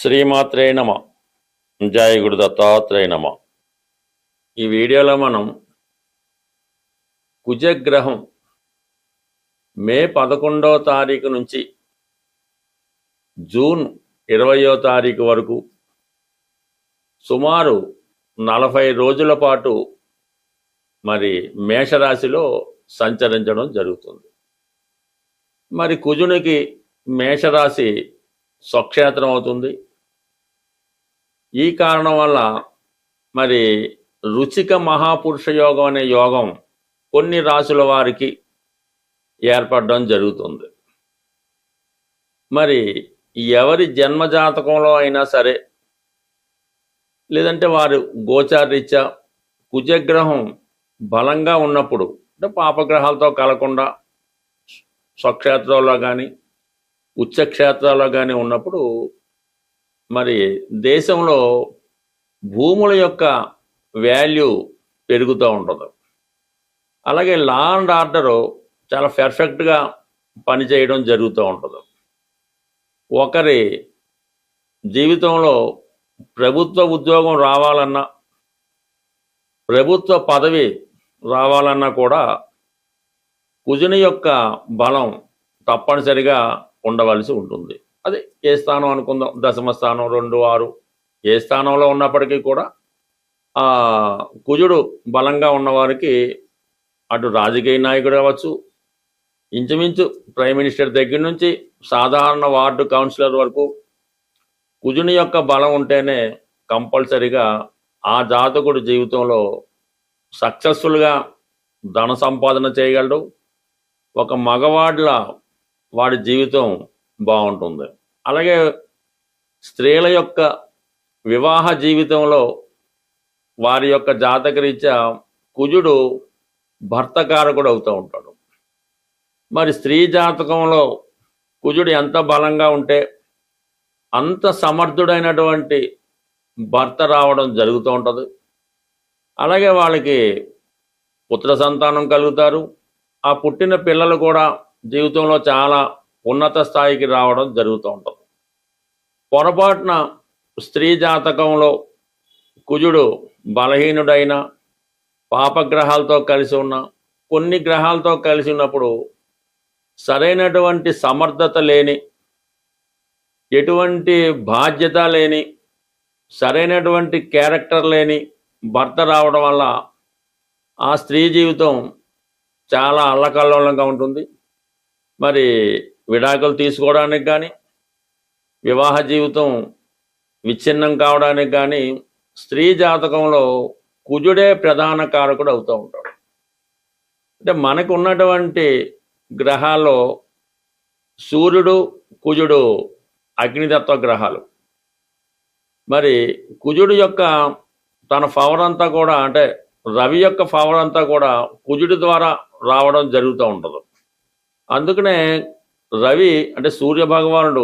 శ్రీమాత్రే నమ. జయ గురు దత్తాత్రేయ నమ. ఈ వీడియోలో మనం కుజగ్రహం మే 11వ తారీఖు నుంచి జూన్ 20వ తారీఖు వరకు సుమారు 40 రోజుల పాటు మరి మేషరాశిలో సంచరించడం జరుగుతుంది. మరి కుజునికి మేషరాశి స్వక్షేత్రం అవుతుంది. ఈ కారణం వల్ల మరి రుచిక మహాపురుష యోగం అనే యోగం కొన్ని రాశుల వారికి ఏర్పడడం జరుగుతుంది. మరి ఎవరి జన్మజాతకంలో అయినా సరే, లేదంటే వారు గోచారరీత్యా కుజగ్రహం బలంగా ఉన్నప్పుడు, అంటే పాపగ్రహాలతో కలకుండా స్వక్షేత్రంలో కానీ ఉచ్చక్షేత్రాల్లో కానీ ఉన్నప్పుడు మరి దేశంలో భూముల యొక్క వాల్యూ పెరుగుతూ ఉంటుంది. అలాగే లా అండ్ ఆర్డరు చాలా పర్ఫెక్ట్గా పనిచేయడం జరుగుతూ ఉంటుంది. ఒకరి జీవితంలో ప్రభుత్వ ఉద్యోగం రావాలన్నా, ప్రభుత్వ పదవి రావాలన్నా కూడా కుజుని యొక్క బలం తప్పనిసరిగా ఉండవలసి ఉంటుంది. అది ఏ స్థానం అనుకుందాం, దశమ స్థానం, 2, 6 ఏ స్థానంలో ఉన్నప్పటికీ కూడా ఆ కుజుడు బలంగా ఉన్నవారికి అటు రాజకీయ నాయకుడు అవ్వచ్చు, ఇంచుమించు ప్రైమ్ మినిస్టర్ దగ్గర నుంచి సాధారణ వార్డు కౌన్సిలర్ వరకు కుజుని యొక్క బలం ఉంటేనే కంపల్సరిగా ఆ జాతకుడి జీవితంలో సక్సెస్ఫుల్గా ధన సంపాదన చేయగలడు. ఒక మగవాడ్ల వాడి జీవితం బాగుంటుంది. అలాగే స్త్రీల యొక్క వివాహ జీవితంలో వారి యొక్క జాతకరీత్యా కుజుడు భర్తకారకుడు అవుతూ ఉంటాడు. మరి స్త్రీ జాతకంలో కుజుడు ఎంత బలంగా ఉంటే అంత సమర్థుడైనటువంటి భర్త రావడం జరుగుతూ ఉంటుంది. అలాగే వాళ్ళకి పుత్ర సంతానం కలుగుతారు. ఆ పుట్టిన పిల్లలు కూడా జీవితంలో చాలా ఉన్నత స్థాయికి రావడం జరుగుతూ ఉంటుంది. పొరపాటున స్త్రీ జాతకంలో కుజుడు బలహీనుడైన, పాపగ్రహాలతో కలిసి ఉన్న, కొన్ని గ్రహాలతో కలిసి ఉన్నప్పుడు సరైనటువంటి సమర్థత లేని, ఎటువంటి బాధ్యత లేని, సరైనటువంటి క్యారెక్టర్ లేని భర్త రావడం వల్ల ఆ స్త్రీ జీవితం చాలా అల్లకల్లోలంగా ఉంటుంది. మరి విడాకులు తీసుకోవడానికి కానీ, వివాహ జీవితం విచ్ఛిన్నం కావడానికి కానీ స్త్రీ జాతకంలో కుజుడే ప్రధాన కారకుడు అవుతూ ఉంటాడు. అంటే మనకు ఉన్నటువంటి గ్రహాల్లో సూర్యుడు, కుజుడు అగ్నితత్వ గ్రహాలు. మరి కుజుడు యొక్క తన పవర్ అంతా కూడా, అంటే రవి యొక్క పవర్ అంతా కూడా కుజుడి ద్వారా రావడం జరుగుతూ ఉంటుంది. అందుకనే రవి అంటే సూర్య భగవానుడు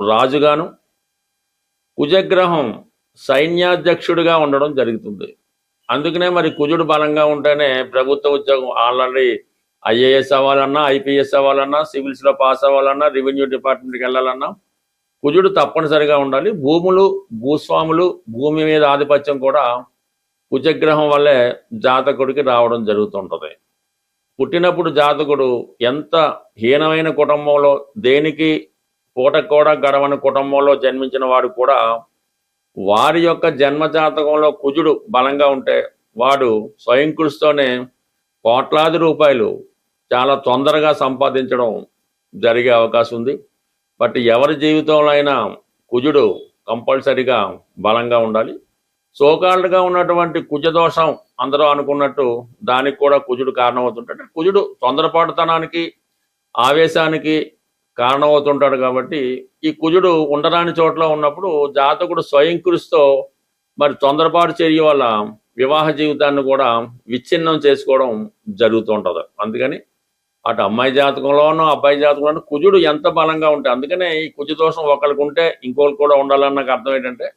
రాజుగాను, కుజగ్రహం సైన్యాధ్యక్షుడిగా ఉండడం జరుగుతుంది. అందుకనే మరి కుజుడు బలంగా ఉంటేనే ప్రభుత్వ ఉద్యోగం ఆల్రెడీ ఐఏఎస్ అవ్వాలన్నా, ఐపీఎస్ అవ్వాలన్నా, సివిల్స్లో పాస్ అవ్వాలన్నా, రెవెన్యూ డిపార్ట్మెంట్కి వెళ్ళాలన్నా కుజుడు తప్పనిసరిగా ఉండాలి. భూములు, భూస్వాములు, భూమి మీద ఆధిపత్యం కూడా కుజగ్రహం వల్లే జాతకుడికి రావడం జరుగుతుంటుంది. పుట్టినప్పుడు జాతకుడు ఎంత హీనమైన కుటుంబంలో, దేనికి పూట కూడా గడవని కుటుంబంలో జన్మించిన వాడు కూడా వారి యొక్క జన్మ జాతకంలో కుజుడు బలంగా ఉంటే వాడు స్వయం కృషితోనే కోట్లాది రూపాయలు చాలా తొందరగా సంపాదించడం జరిగే అవకాశం ఉంది. బట్ ఎవరి జీవితంలో అయినా కుజుడు కంపల్సరిగా బలంగా ఉండాలి. సోకాల్డ్గా ఉన్నటువంటి కుజదోషం అందరూ అనుకున్నట్టు దానికి కూడా కుజుడు కారణమవుతుంటాడు. కుజుడు తొందరపాటుతనానికి, ఆవేశానికి కారణమవుతుంటాడు. కాబట్టి ఈ కుజుడు ఉండరాని చోట్ల ఉన్నప్పుడు జాతకుడు స్వయం కృషితో మరి తొందరపాటు చర్య వల్ల వివాహ జీవితాన్ని కూడా విచ్ఛిన్నం చేసుకోవడం జరుగుతుంటుంది. అందుకని అటు అమ్మాయి జాతకంలోనూ అబ్బాయి జాతకంలోనూ కుజుడు ఎంత బలంగా ఉంటే, అందుకనే ఈ కుజదోషం ఒకరికి ఉంటే ఇంకోరికి కూడా ఉండాలన్న అర్థం ఏంటంటే,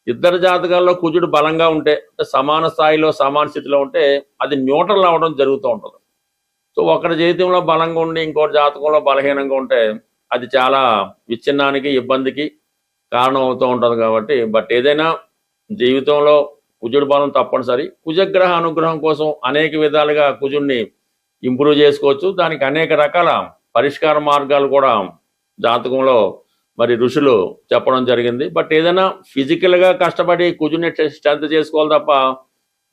ఇద్దరు జాతకాల్లో కుజుడు బలంగా ఉంటే, సమాన స్థాయిలో సమాన స్థితిలో ఉంటే అది న్యూట్రల్ అవ్వడం జరుగుతూ ఉంటుంది. సో ఒకరి జీవితంలో బలంగా ఉండి ఇంకోటి జాతకంలో బలహీనంగా ఉంటే అది చాలా విచ్ఛిన్నానికి, ఇబ్బందికి, కారణం అవుతూ ఉంటుంది కాబట్టి బట్ ఏదైనా జీవితంలో కుజుడు బలం తప్పనిసరి. కుజగ్రహ అనుగ్రహం కోసం అనేక విధాలుగా కుజుడిని ఇంప్రూవ్ చేసుకోవచ్చు. దానికి అనేక రకాల పరిష్కార మార్గాలు కూడా జాతకంలో మరి ఋషులు చెప్పడం జరిగింది. బట్ ఏదైనా ఫిజికల్గా కష్టపడి కుజుడిని స్ట్రెంత్ చేసుకోవాలి తప్ప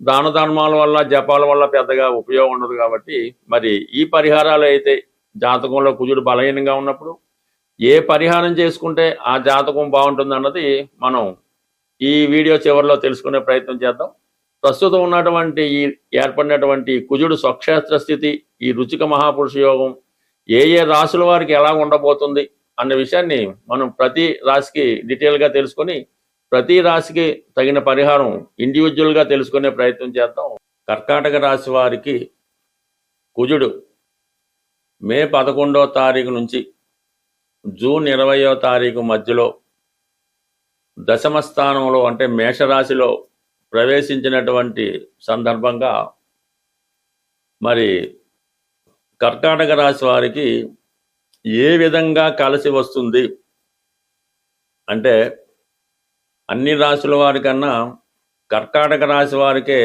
దాన ధర్మాల వల్ల జపాల వల్ల పెద్దగా ఉపయోగం ఉండదు. కాబట్టి మరి ఈ పరిహారాలు అయితే జాతకంలో కుజుడు బలహీనంగా ఉన్నప్పుడు ఏ పరిహారం చేసుకుంటే ఆ జాతకం బాగుంటుంది అన్నది మనం ఈ వీడియో చివరిలో తెలుసుకునే ప్రయత్నం చేద్దాం. ప్రస్తుతం ఉన్నటువంటి ఈ ఏర్పడినటువంటి కుజుడు స్వక్షేత్ర స్థితి, ఈ రుచిక మహాపురుష యోగం ఏ ఏ రాశుల వారికి ఎలా ఉండబోతుంది అన్న విషయాన్ని మనం ప్రతి రాశికి డీటెయిల్గా తెలుసుకొని ప్రతి రాశికి తగిన పరిహారం ఇండివిజువల్గా తెలుసుకునే ప్రయత్నం చేద్దాం. కర్కాటక రాశి వారికి కుజుడు మే 11వ తారీఖు నుంచి జూన్ 20వ తారీఖు మధ్యలో దశమ స్థానంలో అంటే మేషరాశిలో ప్రవేశించినటువంటి సందర్భంగా మరి కర్కాటక రాశి వారికి ఏ విధంగా కలిసి వస్తుంది అంటే అన్ని రాశుల వారికన్నా కర్కాటక రాశి వారికే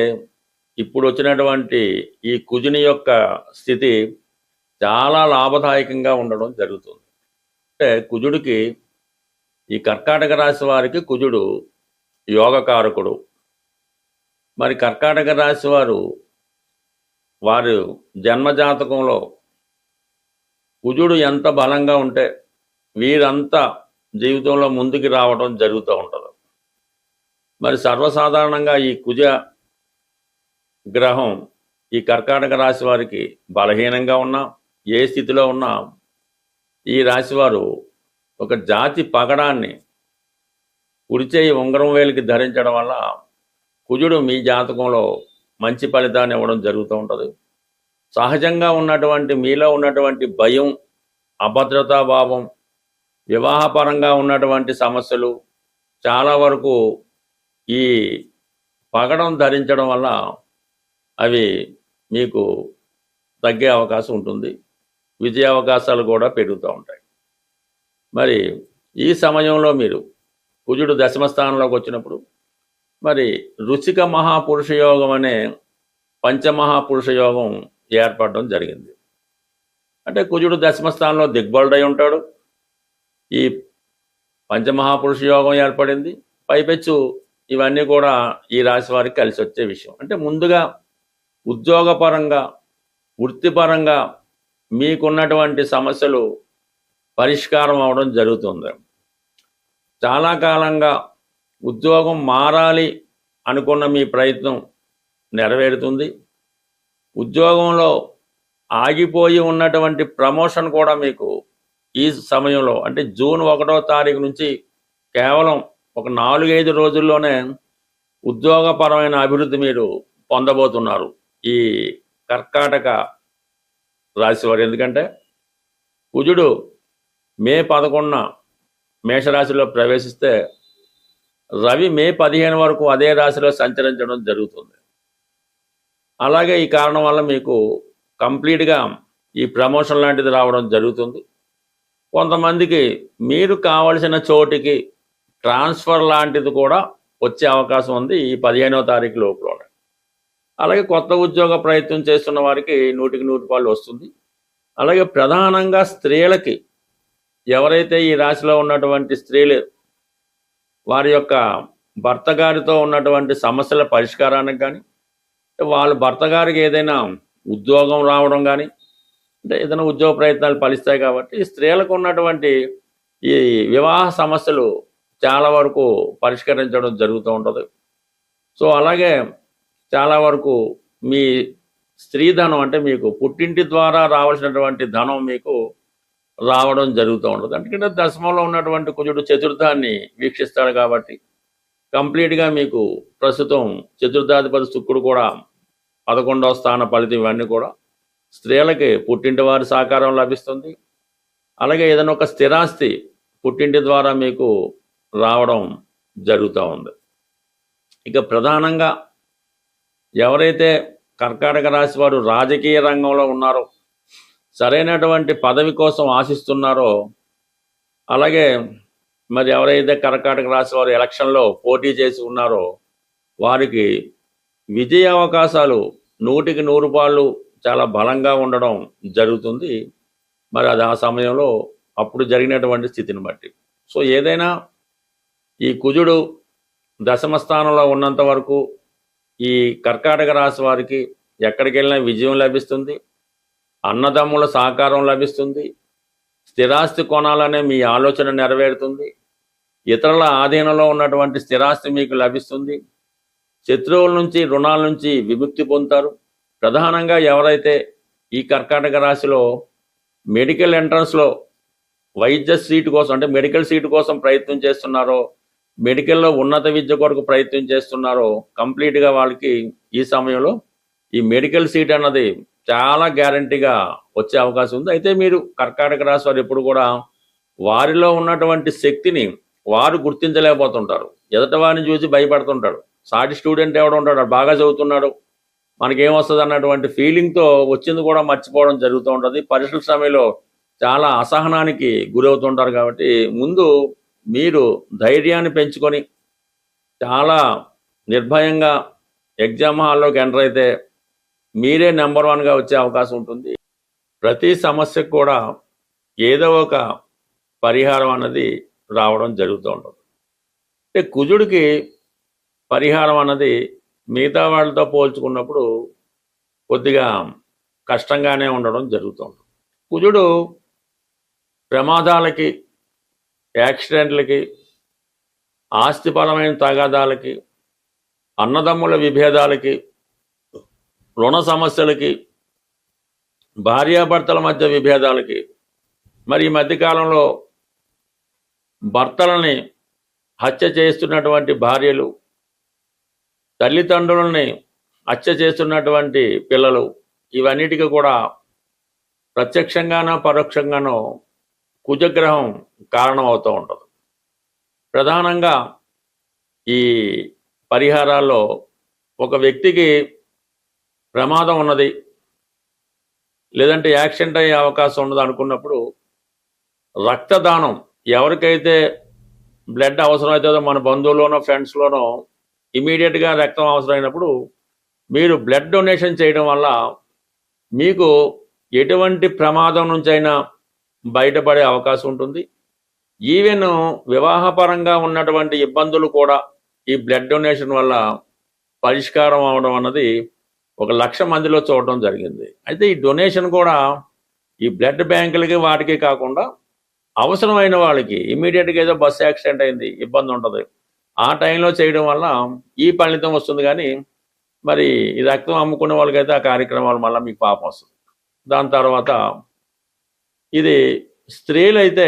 ఇప్పుడు వచ్చినటువంటి ఈ కుజుని యొక్క స్థితి చాలా లాభదాయకంగా ఉండడం జరుగుతుంది. అంటే కుజుడికి ఈ కర్కాటక రాశి వారికి కుజుడు యోగకారకుడు. మరి కర్కాటక రాశి వారు జన్మజాతకంలో కుజుడు ఎంత బలంగా ఉంటే వీరంతా జీవితంలో ముందుకు రావడం జరుగుతూ ఉంటుంది. మరి సర్వసాధారణంగా ఈ కుజ గ్రహం ఈ కర్కాటక రాశి వారికి బలహీనంగా ఉన్నా ఏ స్థితిలో ఉన్నా ఈ రాశివారు ఒక జాతి పగడాన్ని కుడిచేయి ఉంగరం వేలికి ధరించడం వల్ల కుజుడు మీ జాతకంలో మంచి ఫలితాన్ని ఇవ్వడం జరుగుతూ ఉంటుంది. సహజంగా ఉన్నటువంటి మీలో ఉన్నటువంటి భయం, అభద్రతాభావం, వివాహపరంగా ఉన్నటువంటి సమస్యలు చాలా వరకు ఈ పగడం ధరించడం వల్ల అవి మీకు తగ్గే అవకాశం ఉంటుంది. విజయ అవకాశాలు కూడా పెరుగుతూ ఉంటాయి. మరి ఈ సమయంలో మీరు కుజుడు దశమ స్థానంలోకి వచ్చినప్పుడు మరి రుచిక మహాపురుష యోగం అనే పంచమహాపురుష యోగం ఏర్పడడం జరిగింది. అంటే కుజుడు దశమ స్థానంలో దిగ్బలుడై ఉంటాడు. ఈ పంచమహాపురుష యోగం ఏర్పడింది. పైపెచ్చు ఇవన్నీ కూడా ఈ రాశి వారికి కలిసి వచ్చే విషయం. అంటే ముందుగా ఉద్యోగపరంగా, వృత్తిపరంగా మీకున్నటువంటి సమస్యలు పరిష్కారం అవడం జరుగుతుంది. చాలా కాలంగా ఉద్యోగం మారాలి అనుకున్న మీ ప్రయత్నం నెరవేరుతుంది. ఉద్యోగంలో ఆగిపోయి ఉన్నటువంటి ప్రమోషన్ కూడా మీకు ఈ సమయంలో అంటే జూన్ 1వ తారీఖు నుంచి కేవలం ఒక 4-5 రోజుల్లోనే ఉద్యోగపరమైన అభివృద్ధి మీరు పొందబోతున్నారు ఈ కర్కాటక రాశి వారు. ఎందుకంటే కుజుడు మే 11న మేషరాశిలో ప్రవేశిస్తే రవి మే 15 వరకు అదే రాశిలో సంచరించడం జరుగుతుంది. అలాగే ఈ కారణం వల్ల మీకు కంప్లీట్గా ఈ ప్రమోషన్ లాంటిది రావడం జరుగుతుంది. కొంతమందికి మీరు కావలసిన చోటికి ట్రాన్స్ఫర్ లాంటిది కూడా వచ్చే అవకాశం ఉంది ఈ 15వ తారీఖు లోపలనే. అలాగే కొత్త ఉద్యోగ ప్రయత్నం చేస్తున్న వారికి 100% వస్తుంది. అలాగే ప్రధానంగా స్త్రీలకి, ఎవరైతే ఈ రాశిలో ఉన్నటువంటి స్త్రీలు వారి యొక్క భర్త గారితో ఉన్నటువంటి సమస్యల పరిష్కారానికి కానీ, వాళ్ళ భర్త గారికి ఏదైనా ఉద్యోగం రావడం కానీ, అంటే ఏదైనా ఉద్యోగ ప్రయత్నాలు ఫలిస్తాయి. కాబట్టి స్త్రీలకు ఉన్నటువంటి ఈ వివాహ సమస్యలు చాలా వరకు పరిష్కరించడం జరుగుతూ ఉంటుంది. సో అలాగే చాలా వరకు మీ స్త్రీధనం అంటే మీకు పుట్టింటి ద్వారా రావాల్సినటువంటి ధనం మీకు రావడం జరుగుతూ ఉంటుంది. ఎందుకంటే దశమంలో ఉన్నటువంటి కుజుడు చతుర్థాన్ని వీక్షిస్తాడు కాబట్టి కంప్లీట్గా మీకు ప్రస్తుతం చతుర్థాధిపతి శుక్రుడు కూడా 11వ స్థాన ఫలితం ఇవన్నీ కూడా స్త్రీలకి పుట్టింటి వారి సహకారం లభిస్తుంది. అలాగే ఏదైనా ఒక స్థిరాస్తి పుట్టింటి ద్వారా మీకు రావడం జరుగుతూ ఉంది. ఇక ప్రధానంగా ఎవరైతే కర్కాటక రాశి వారు రాజకీయ రంగంలో ఉన్నారో, సరైనటువంటి పదవి కోసం ఆశిస్తున్నారో, అలాగే మరి ఎవరైతే కర్కాటక రాశి వారు ఎలక్షన్లో పోటీ చేసి ఉన్నారో వారికి విజయ అవకాశాలు 100% పాళ్ళు చాలా బలంగా ఉండడం జరుగుతుంది. మరి అది ఆ సమయంలో అప్పుడు జరిగినటువంటి స్థితిని బట్టి. సో ఏదైనా ఈ కుజుడు దశమ స్థానంలో ఉన్నంత వరకు ఈ కర్కాటక రాశి వారికి ఎక్కడికి వెళ్ళినా విజయం లభిస్తుంది, అన్నదమ్ముల సహకారం లభిస్తుంది, స్థిరాస్తి కొనాలనే మీ ఆలోచన నెరవేరుతుంది, ఇతరుల ఆధీనంలో ఉన్నటువంటి స్థిరాస్తి మీకు లభిస్తుంది, శత్రువుల నుంచి రుణాల నుంచి విముక్తి పొందుతారు. ప్రధానంగా ఎవరైతే ఈ కర్కాటక రాశిలో మెడికల్ ఎంట్రన్స్లో వైద్య సీటు కోసం అంటే మెడికల్ సీటు కోసం ప్రయత్నం చేస్తున్నారో, మెడికల్లో ఉన్నత విద్య కొరకు ప్రయత్నం చేస్తున్నారో కంప్లీట్గా వాళ్ళకి ఈ సమయంలో ఈ మెడికల్ సీట్ అన్నది చాలా గ్యారంటీగా వచ్చే అవకాశం ఉంది. అయితే మీరు కర్కాటక రాశి వారు ఎప్పుడు కూడా వారిలో ఉన్నటువంటి శక్తిని వారు గుర్తించలేకపోతుంటారు. ఎదుట వారిని చూసి భయపడుతుంటాడు. సాటి స్టూడెంట్ ఎవడు ఉంటాడు, బాగా చదువుతున్నాడు, మనకేమొస్తుంది అన్నటువంటి ఫీలింగ్తో వచ్చింది కూడా మర్చిపోవడం జరుగుతూ ఉంటుంది. పరీక్షల సమయంలో చాలా అసహనానికి గురవుతుంటారు. కాబట్టి ముందు మీరు ధైర్యాన్ని పెంచుకొని చాలా నిర్భయంగా ఎగ్జామ్ హాల్లోకి ఎంటర్ అయితే మీరే నెంబర్ 1గా వచ్చే అవకాశం ఉంటుంది. ప్రతి సమస్యకు కూడా ఏదో ఒక పరిహారం అన్నది రావడం జరుగుతూ ఉంటుంది. అంటే కుజుడికి పరిహారం అన్నది మిగతా వాళ్ళతో పోల్చుకున్నప్పుడు కొద్దిగా కష్టంగానే ఉండడం జరుగుతూ ఉంటుంది. కుజుడు ప్రమాదాలకి, యాక్సిడెంట్లకి, ఆస్తిపరమైన తగాదాలకి, అన్నదమ్ముల విభేదాలకి, రుణ సమస్యలకి, భార్యాభర్తల మధ్య విభేదాలకి, మరి ఈ మధ్యకాలంలో భర్తలని హత్య చేస్తున్నటువంటి భార్యలు, తల్లిదండ్రులని హత్య చేస్తున్నటువంటి పిల్లలు, ఇవన్నిటికీ కూడా ప్రత్యక్షంగానో పరోక్షంగానో కుజగ్రహం కారణం అవుతూ ఉంటుంది. ప్రధానంగా ఈ పరిహారాల్లో ఒక వ్యక్తికి ప్రమాదం ఉన్నది, లేదంటే యాక్సిడెంట్ అయ్యే అవకాశం ఉన్నది అనుకున్నప్పుడు రక్తదానం, ఎవరికైతే బ్లడ్ అవసరం అవుతుందో మన బంధువుల్లోనో ఫ్రెండ్స్లోనో ఇమీడియట్గా రక్తం అవసరమైనప్పుడు మీరు బ్లడ్ డొనేషన్ చేయడం వల్ల మీకు ఎటువంటి ప్రమాదం నుంచైనా బయటపడే అవకాశం ఉంటుంది. ఈవెన్ వివాహపరంగా ఉన్నటువంటి ఇబ్బందులు కూడా ఈ బ్లడ్ డొనేషన్ వల్ల పరిష్కారం అవడం అన్నది 1,00,000 మందిలో చూడటం జరిగింది. అయితే ఈ డొనేషన్ కూడా ఈ బ్లడ్ బ్యాంకులకి వాటికి కాకుండా అవసరమైన వాళ్ళకి ఇమీడియట్గా ఏదో బస్సు యాక్సిడెంట్ అయింది, ఇబ్బంది ఉంటుంది, ఆ టైంలో చేయడం వల్ల ఈ ఫలితం వస్తుంది. కానీ మరి ఈ రక్తం అమ్ముకునే వాళ్ళకైతే ఆ కార్యక్రమాలు మళ్ళీ మీకు పాపం వస్తుంది. దాని తర్వాత ఇది స్త్రీలైతే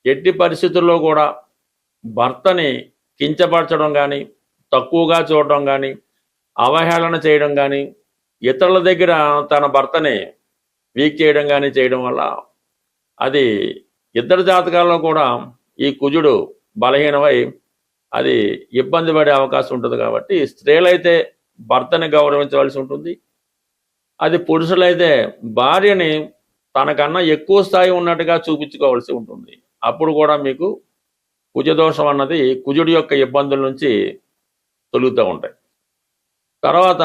ఎట్టి పరిస్థితుల్లో కూడా భర్తని కించపరచడం కానీ, తక్కువగా చూడడం కానీ, అవహేళన చేయడం కానీ, ఇతరుల దగ్గర తన భర్తని వీక్ చేయడం కానీ చేయడం వల్ల అది ఇద్దరు జాతకాల్లో కూడా ఈ కుజుడు బలహీనమై అది ఇబ్బంది పడే అవకాశం ఉంటుంది. కాబట్టి స్త్రీలైతే భర్తని గౌరవించవలసి ఉంటుంది. అది పురుషులైతే భార్యని తనకన్నా ఎక్కువ స్థాయి ఉన్నట్టుగా చూపించుకోవాల్సి ఉంటుంది. అప్పుడు కూడా మీకు కుజదోషం అన్నది కుజుడి యొక్క ఇబ్బందుల నుంచి తొలుగుతూ ఉంటాయి. తర్వాత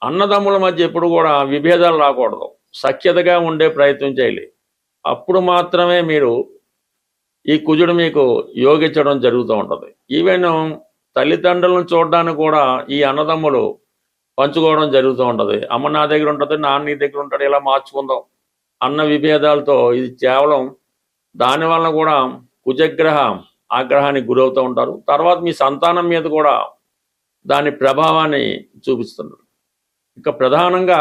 అన్నదమ్ముల మధ్య ఎప్పుడు కూడా విభేదాలు రాకూడదు, సఖ్యతగా ఉండే ప్రయత్నం చేయాలి. అప్పుడు మాత్రమే మీరు ఈ కుజుడు మీకు యోగించడం జరుగుతూ ఉంటుంది. ఈవెన్ తల్లిదండ్రులను చూడడానికి కూడా ఈ అన్నదమ్ములు పంచుకోవడం జరుగుతూ ఉంటుంది. అమ్మ నా దగ్గర ఉంటుంది, నాన్న నీ దగ్గర ఉంటాడు, ఇలా మార్చుకుందాం అన్న విభేదాలతో ఇది కేవలం దానివల్ల కూడా కుజగ్రహ ఆగ్రహానికి గురవుతూ ఉంటారు. తర్వాత మీ సంతానం మీద కూడా దాని ప్రభావాన్ని చూపిస్తున్నారు. ఇక ప్రధానంగా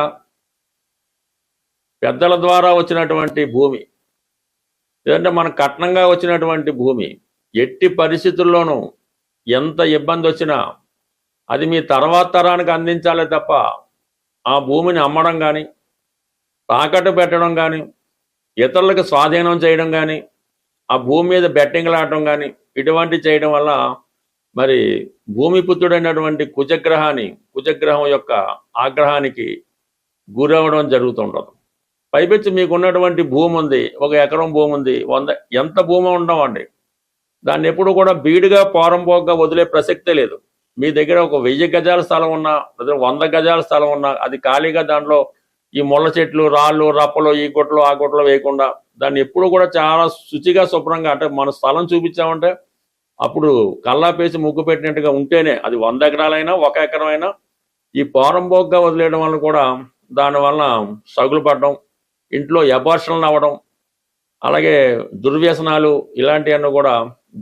పెద్దల ద్వారా వచ్చినటువంటి భూమి, లేదంటే మన కట్నంగా వచ్చినటువంటి భూమి ఎట్టి పరిస్థితుల్లోనూ ఎంత ఇబ్బంది వచ్చినా అది మీ తర్వాత తరానికి అందించాలే తప్ప ఆ భూమిని అమ్మడం కానీ, తాకట్టు పెట్టడం కానీ, ఇతరులకు స్వాధీనం చేయడం కానీ, ఆ భూమి మీద బెట్టింగ్లు ఆడటం కానీ ఇటువంటి చేయడం వల్ల మరి భూమిపుత్రుడైనటువంటి కుజగ్రహం యొక్క ఆగ్రహానికి గురవడం జరుగుతుంటుంది. పైపెచ్చి మీకు ఉన్నటువంటి భూమి ఉంది, 1 ఎకరం భూమి ఉంది, 100 ఎంత భూమి ఉండవండి, దాన్ని ఎప్పుడు కూడా బీడుగా పోరంపోగ్గా వదిలే ప్రసక్తే లేదు. మీ దగ్గర ఒక 1000 గజాల స్థలం ఉన్నా, లేదా 100 గజాల స్థలం ఉన్నా, అది ఖాళీగా దాంట్లో ఈ ముళ్ళ చెట్లు, రాళ్ళు, రప్పలు, ఈ గుట్టలు ఆ గుట్టలు వేయకుండా దాన్ని ఎప్పుడు కూడా చాలా శుచిగా, శుభ్రంగా, అంటే మన స్థలం చూపించామంటే అప్పుడు కల్లాపేసి ముగ్గు పెట్టినట్టుగా ఉంటేనే, అది 100 ఎకరాలైనా 1 ఎకరం అయినా, ఈ పోరంపోగ్గా వదిలేయడం వల్ల కూడా దానివల్ల సగులు పడడం, ఇంట్లో అబార్షన్లు అవ్వడం, అలాగే దుర్వ్యసనాలు ఇలాంటివన్నీ కూడా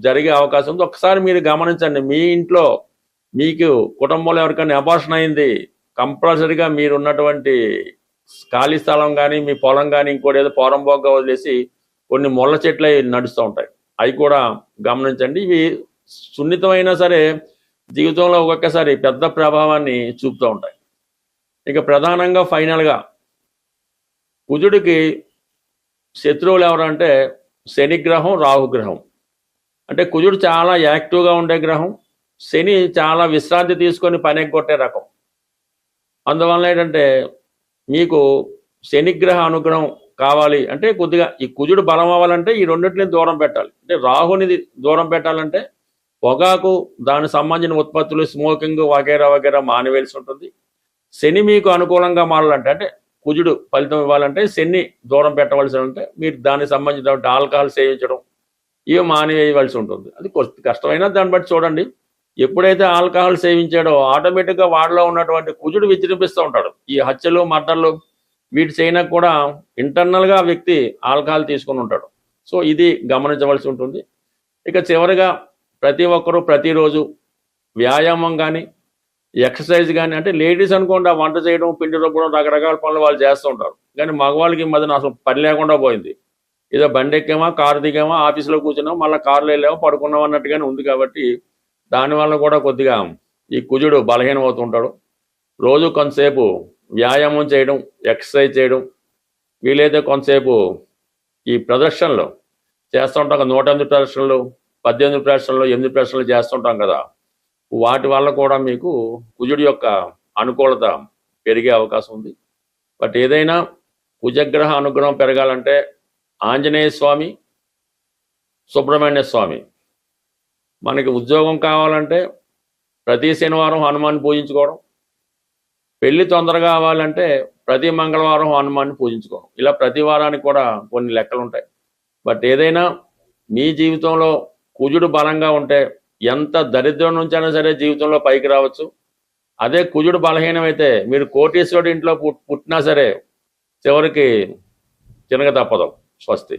జరిగే అవకాశం ఉంది. ఒకసారి మీరు గమనించండి, మీ ఇంట్లో మీకు కుటుంబంలో ఎవరికైనా అబార్షన్ అయింది, కంపల్సరిగా మీరు ఉన్నటువంటి ఖాళీ స్థలం కానీ, మీ పొలం కానీ, ఇంకోటి ఏదో పోరంపోగ్గా వదిలేసి కొన్ని ముళ్ళ చెట్లు నడుస్తూ ఉంటాయి. అవి కూడా గమనించండి. ఇవి సున్నితమైనా సరే జీవితంలో ఒక్కొక్కసారి పెద్ద ప్రభావాన్ని చూపుతూ ఉంటాయి. ఇక ప్రధానంగా ఫైనల్గా కుజుడికి శత్రువులు ఎవరంటే శనిగ్రహం, రాహుగ్రహం. అంటే కుజుడు చాలా యాక్టివ్గా ఉండే గ్రహం, శని చాలా విశ్రాంతి తీసుకొని పని ఎగ్గొట్టే రకం. అందువల్ల ఏంటంటే మీకు శనిగ్రహ అనుగ్రహం కావాలి అంటే కొద్దిగా ఈ కుజుడు బలం అవ్వాలంటే ఈ రెండింటిని దూరం పెట్టాలి. అంటే రాహుని దూరం పెట్టాలంటే పొగాకు, దానికి సంబంధించిన ఉత్పత్తులు, స్మోకింగ్ వగైరా వగైరా మానివేయాల్సి ఉంటుంది. శని మీకు అనుకూలంగా మారాలంటే, అంటే కుజుడు ఫలితం ఇవ్వాలంటే శని దూరం పెట్టవలసి ఉంటే మీరు దానికి సంబంధించిన ఆల్కహాల్ సేవించడం ఇవి మానివేయవలసి ఉంటుంది. అది కష్టమైనా దాన్ని బట్టి చూడండి. ఎప్పుడైతే ఆల్కహాల్ సేవించాడో ఆటోమేటిక్గా వాడిలో ఉన్నటువంటి కుజుడు విజృంభిస్తూ ఉంటాడు. ఈ హత్యలు, మర్డర్లు వీటి చేయడానికి కూడా ఇంటర్నల్గా వ్యక్తి ఆల్కహాల్ తీసుకుని ఉంటాడు. సో ఇది గమనించవలసి ఉంటుంది. ఇక చివరిగా ప్రతి ఒక్కరూ ప్రతిరోజు వ్యాయామం కానీ, ఎక్సర్సైజ్ కానీ, అంటే లేడీస్ అనుకోండి వంట చేయడం, పిండి రుబ్బడం, రకరకాల పనులు వాళ్ళు చేస్తూ ఉంటారు. కానీ మగవాళ్ళకి ఈ మధ్యన అసలు పని లేకుండా పోయింది. ఏదో బండి ఎక్కామా, కారు దిగామా, ఆఫీసులో కూర్చున్నాం, మళ్ళీ కారులో వెళ్ళామా, పడుకున్నాం అన్నట్టుగానే ఉంది. కాబట్టి దానివల్ల కూడా కొద్దిగా ఈ కుజుడు బలహీనం అవుతుంటాడు. రోజు కొంతసేపు వ్యాయామం చేయడం, ఎక్సర్సైజ్ చేయడం, వీలైతే కొంతసేపు ఈ ప్రదర్శనలు చేస్తుంటాం కదా, 108 ప్రదర్శనలు, 18 ప్రదర్శనలు, 8 ప్రదర్శనలు చేస్తుంటాం కదా, వాటి వల్ల కూడా మీకు కుజుడి యొక్క అనుకూలత పెరిగే అవకాశం ఉంది. బట్ ఏదైనా కుజగ్రహ అనుగ్రహం పెరగాలంటే ఆంజనేయ స్వామి, సుబ్రహ్మణ్య స్వామి. మనకి ఉద్యోగం కావాలంటే ప్రతి శనివారం హనుమాన్ని పూజించుకోవడం, పెళ్లి తొందరగా అవ్వాలంటే ప్రతి మంగళవారం హనుమాన్ని పూజించుకోవడం. ఇలా ప్రతి వారానికి కూడా కొన్ని లెక్కలు ఉంటాయి. బట్ ఏదైనా మీ జీవితంలో కుజుడు బలంగా ఉంటే ఎంత దరిద్రం నుంచైనా సరే జీవితంలో పైకి రావచ్చు. అదే కుజుడు బలహీనమైతే మీరు కోటీశ్వరుడి ఇంట్లో పుట్టినా సరే చివరికి తినక తప్పదు. స్వస్తి.